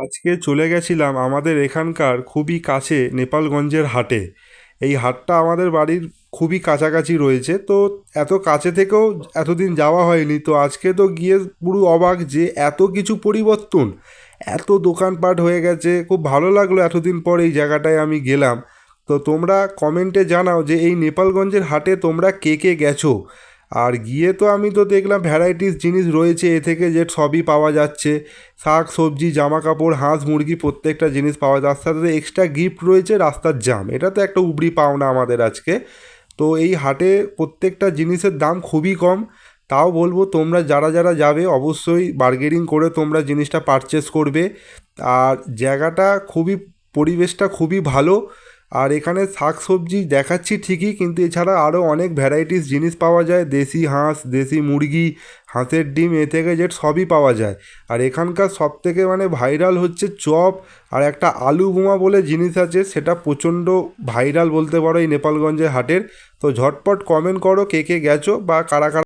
আজকে চলে গেছিলাম আমাদের এখানকার খুবই কাছে নেপালগঞ্জের হাটে। এই হাটটা আমাদের বাড়ির খুবই কাছাকাছি রয়েছে, তো এত কাছে থেকেও এতদিন যাওয়া হয়নি। তো আজকে তো গিয়ে পুরো অবাক যে এত কিছু পরিবর্তন, এত দোকানপাট হয়ে গেছে। খুব ভালো লাগলো এতদিন পর এই জায়গাটায় আমি গেলাম। তো তোমরা কমেন্টে জানাও যে এই নেপালগঞ্জের হাটে তোমরা কে কে গেছো। আর গিয়ে তো আমি তো দেখলাম ভ্যারাইটিস জিনিস রয়েছে, এ থেকে যে সবই পাওয়া যাচ্ছে। শাক সবজি জামা কাপড় হাঁস মুরগি প্রত্যেকটা জিনিস পাওয়া যায়, তার সাথে এক্সট্রা গিফট রয়েছে রাস্তার জাম। এটা তো একটা উপরি পাওনা আমাদের আজকে। তো এই হাটে প্রত্যেকটা জিনিসের দাম খুবই কম। তাও বলবো তোমরা যারা যারা যাবে অবশ্যই বার্গেনিং করে তোমরা জিনিসটা পারচেস করবে। আর জায়গাটা খুবই, পরিবেশটা খুবই ভালো। আর এখানে শাক সবজি দেখাচ্ছি ঠিকই, কিন্তু এছাড়া আরও অনেক ভ্যারাইটিস জিনিস পাওয়া যায়। দেশি হাঁস দেশি মুরগি হাঁসের ডিম এ থেকে জেড সবই পাওয়া যায়। আর এখানকার সবথেকে মানে ভাইরাল হচ্ছে চপ। আর একটা আলু বোমা বলে জিনিস আছে, সেটা প্রচণ্ড ভাইরাল বলতে পারো এই নেপালগঞ্জের হাটের। তো ঝটপট কমেন্ট করো কে কে গেছো বা কারা কারা